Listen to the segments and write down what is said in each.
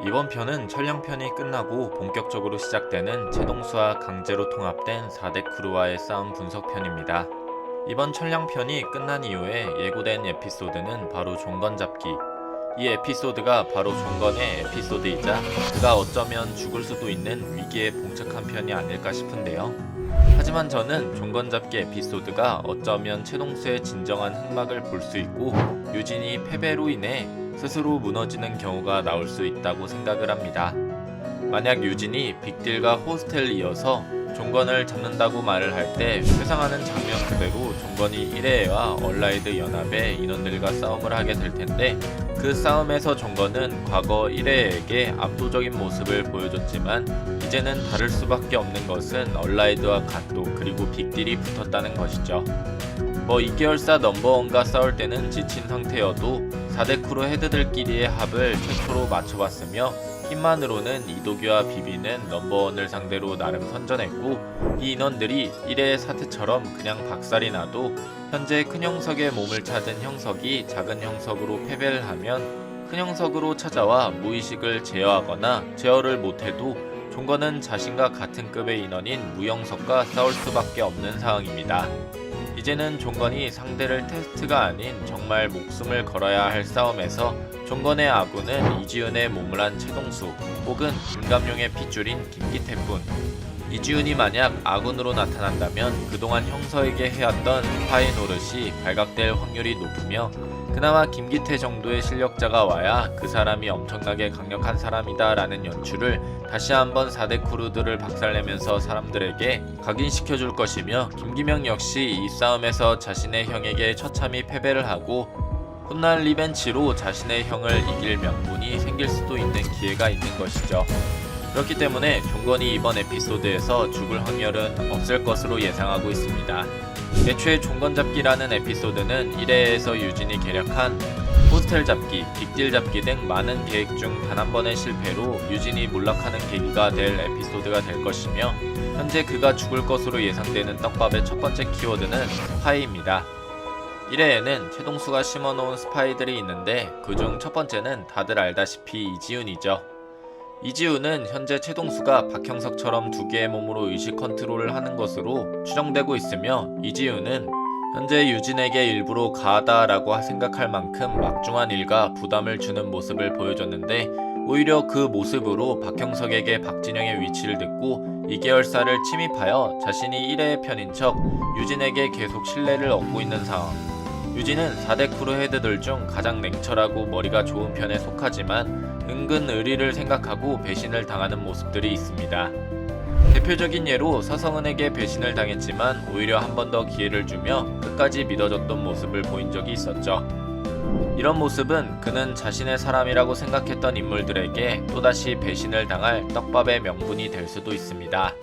이번 편은 천량편이 끝나고 본격적으로 시작되는 최동수와 강제로 통합된 4대 크루와의 싸움 분석편입니다. 이번 천량편이 끝난 이후에 예고된 에피소드는 바로 종건 잡기. 이 에피소드가 바로 종건의 에피소드이자 그가 어쩌면 죽을 수도 있는 위기에 봉착한 편이 아닐까 싶은데요. 하지만 저는 종건 잡기 에피소드가 어쩌면 최동수의 진정한 흑막을 볼 수 있고 유진이 패배로 인해 스스로 무너지는 경우가 나올 수 있다고 생각을 합니다. 만약 유진이 빅딜과 호스텔을 이어서 종건을 잡는다고 말을 할 때 회상하는 장면 그대로 종건이 1회와 얼라이드 연합의 인원들과 싸움을 하게 될 텐데, 그 싸움에서 종건은 과거 1회에게 압도적인 모습을 보여줬지만 이제는 다를 수밖에 없는 것은 얼라이드와 갓도 그리고 빅딜이 붙었다는 것이죠. 2계열사 넘버원과 싸울 때는 지친 상태여도 4대 크루 헤드들끼리의 합을 최초로 맞춰봤으며 힘만으로는 이도규와 비비는 넘버원을 상대로 나름 선전했고, 이 인원들이 1회의 사태처럼 그냥 박살이 나도 현재 큰 형석의 몸을 찾은 형석이 작은 형석으로 패배를 하면 큰 형석으로 찾아와 무의식을 제어하거나 제어를 못해도 종건은 자신과 같은 급의 인원인 무형석과 싸울 수밖에 없는 상황입니다. 이제는 종건이 상대를 테스트가 아닌 정말 목숨을 걸어야 할 싸움에서 종건의 아군은 이지훈의 몸을 한 최동수 혹은 김감용의 핏줄인 김기태뿐. 이지훈이 만약 아군으로 나타난다면 그동안 형서에게 해왔던 스파이 노릇이 발각될 확률이 높으며, 그나마 김기태 정도의 실력자가 와야 그 사람이 엄청나게 강력한 사람이다 라는 연출을 다시 한번 4대 크루들을 박살내면서 사람들에게 각인시켜줄 것이며, 김기명 역시 이 싸움에서 자신의 형에게 처참히 패배를 하고 훗날 리벤치로 자신의 형을 이길 명분이 생길 수도 있는 기회가 있는 것이죠. 그렇기 때문에 종건이 이번 에피소드에서 죽을 확률은 없을 것으로 예상하고 있습니다. 애초에 종건 잡기라는 에피소드는 1회에서 유진이 계략한 호스텔 잡기, 빅딜 잡기 등 많은 계획 중 단 한 번의 실패로 유진이 몰락하는 계기가 될 에피소드가 될 것이며, 현재 그가 죽을 것으로 예상되는 떡밥의 첫 번째 키워드는 스파이입니다. 1회에는 최동수가 심어놓은 스파이들이 있는데 그중 첫 번째는 다들 알다시피 이지훈이죠. 이지훈은 현재 최동수가 박형석처럼 두 개의 몸으로 의식 컨트롤을 하는 것으로 추정되고 있으며, 이지훈은 현재 유진에게 일부러 가하다라고 생각할 만큼 막중한 일과 부담을 주는 모습을 보여줬는데, 오히려 그 모습으로 박형석에게 박진영의 위치를 듣고 2계열사를 침입하여 자신이 1회의 편인 척 유진에게 계속 신뢰를 얻고 있는 상황. 유진은 4대 크루 헤드들 중 가장 냉철하고 머리가 좋은 편에 속하지만 은근 의리를 생각하고 배신을 당하는 모습들이 있습니다. 대표적인 예로 서성은에게 배신을 당했지만 오히려 한 번 더 기회를 주며 끝까지 믿어줬던 모습을 보인 적이 있었죠. 이런 모습은 그는 자신의 사람이라고 생각했던 인물들에게 또다시 배신을 당할 떡밥의 명분이 될 수도 있습니다.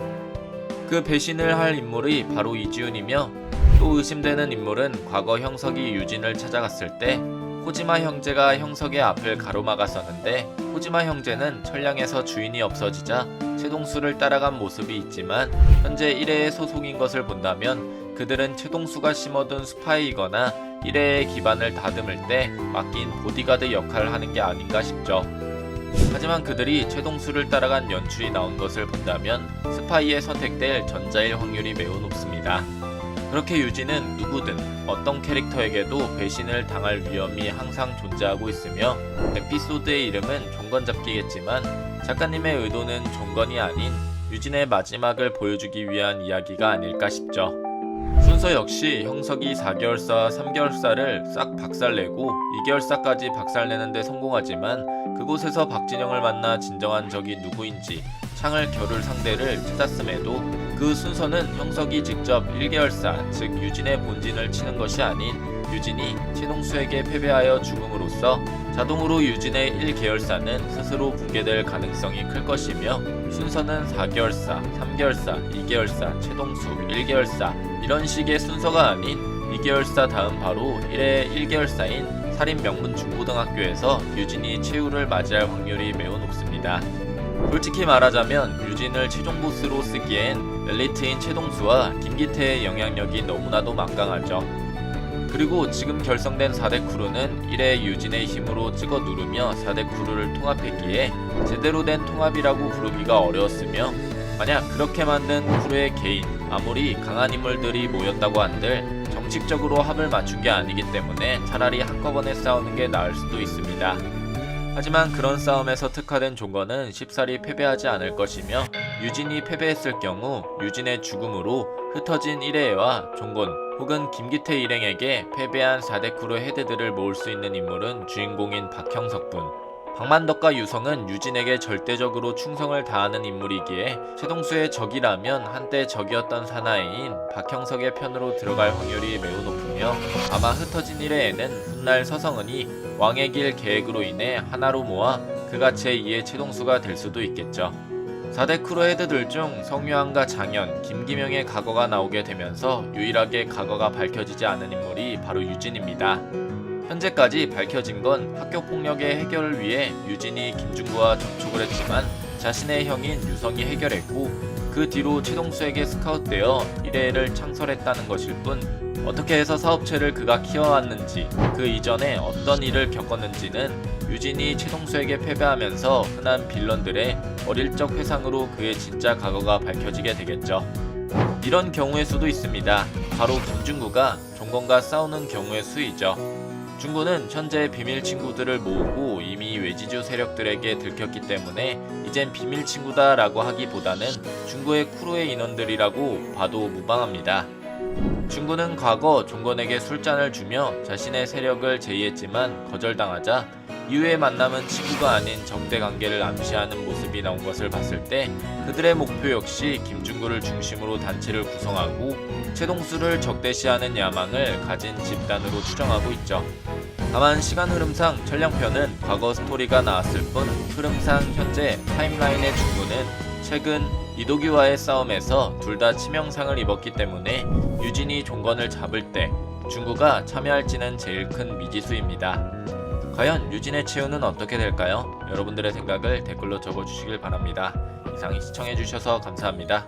그 배신을 할 인물이 바로 이지훈이며, 또 의심되는 인물은 과거 형석이 유진을 찾아갔을 때 호지마 형제가 형석의 앞을 가로막았었는데, 호지마 형제는 천량에서 주인이 없어지자 최동수를 따라간 모습이 있지만 현재 1회의 소속인 것을 본다면 그들은 최동수가 심어둔 스파이이거나 1회의 기반을 다듬을 때 맡긴 보디가드 역할을 하는 게 아닌가 싶죠. 하지만 그들이 최동수를 따라간 연출이 나온 것을 본다면 스파이에 선택될 전자일 확률이 매우 높습니다. 그렇게 유진은 누구든 어떤 캐릭터에게도 배신을 당할 위험이 항상 존재하고 있으며, 에피소드의 이름은 종건잡기겠지만 작가님의 의도는 종건이 아닌 유진의 마지막을 보여주기 위한 이야기가 아닐까 싶죠. 순서 역시 형석이 4계열사와 3계열사를 싹 박살내고 2계열사까지 박살내는데 성공하지만 그곳에서 박진영을 만나 진정한 적이 누구인지 창을 겨룰 상대를 찾았음에도 그 순서는 형석이 직접 1계열사 즉 유진의 본진을 치는 것이 아닌 유진이 최동수에게 패배하여 죽음으로써 자동으로 유진의 1계열사는 스스로 붕괴될 가능성이 클 것이며, 순서는 4계열사, 3계열사, 2계열사, 최동수, 1계열사 이런 식의 순서가 아닌 2계열사 다음 바로 1회 1계열사인 살인 명문 중고등학교에서 유진이 최후를 맞이할 확률이 매우 높습니다. 솔직히 말하자면 유진을 최종 보스로 쓰기엔 엘리트인 최동수와 김기태의 영향력이 너무나도 막강하죠. 그리고 지금 결성된 4대 크루는 1회 유진의 힘으로 찍어 누르며 4대 크루를 통합했기에 제대로 된 통합이라고 부르기가 어려웠으며, 만약 그렇게 만든 크루의 개인, 아무리 강한 인물들이 모였다고 한들 정식적으로 합을 맞춘 게 아니기 때문에 차라리 한꺼번에 싸우는 게 나을 수도 있습니다. 하지만 그런 싸움에서 특화된 종건은 쉽사리 패배하지 않을 것이며, 유진이 패배했을 경우 유진의 죽음으로 흩어진 1회와 종건 혹은 김기태 일행에게 패배한 4대 크루 헤드들을 모을 수 있는 인물은 주인공인 박형석분. 박만덕과 유성은 유진에게 절대적으로 충성을 다하는 인물이기에 최동수의 적이라면 한때 적이었던 사나이인 박형석의 편으로 들어갈 확률이 매우 높으며, 아마 흩어진 1회에는 훗날 서성은이 왕의 길 계획으로 인해 하나로 모아 그가 제2의 최동수가 될 수도 있겠죠. 4대 크루 헤드들 중 성유한과 장현, 김기명의 과거가 나오게 되면서 유일하게 과거가 밝혀지지 않은 인물이 바로 유진입니다. 현재까지 밝혀진 건 학교폭력의 해결을 위해 유진이 김중구와 접촉을 했지만 자신의 형인 유성이 해결했고, 그 뒤로 최동수에게 스카웃되어 1회를 창설했다는 것일 뿐, 어떻게 해서 사업체를 그가 키워왔는지, 그 이전에 어떤 일을 겪었는지는 유진이 최동수에게 패배하면서 흔한 빌런들의 어릴 적 회상으로 그의 진짜 과거가 밝혀지게 되겠죠. 이런 경우의 수도 있습니다. 바로 김중구가 종건과 싸우는 경우의 수이죠. 중구는 현재 비밀 친구들을 모으고 이미 외지주 세력들에게 들켰기 때문에 이젠 비밀 친구다 라고 하기보다는 중구의 크루의 인원들이라고 봐도 무방합니다. 중구는 과거 종건에게 술잔을 주며 자신의 세력을 제의했지만 거절당하자 이후의 만남은 친구가 아닌 적대 관계를 암시하는 모습이 나온 것을 봤을 때 그들의 목표 역시 김중구를 중심으로 단체를 구성하고 최동수를 적대시하는 야망을 가진 집단으로 추정하고 있죠. 다만 시간 흐름상 천량편은 과거 스토리가 나왔을 뿐, 흐름상 현재 타임라인의 중구는 최근 이도규와의 싸움에서 둘 다 치명상을 입었기 때문에 유진이 종건을 잡을 때 중구가 참여할지는 제일 큰 미지수입니다. 과연 유진의 최후는 어떻게 될까요? 여러분들의 생각을 댓글로 적어주시길 바랍니다. 이상 시청해주셔서 감사합니다.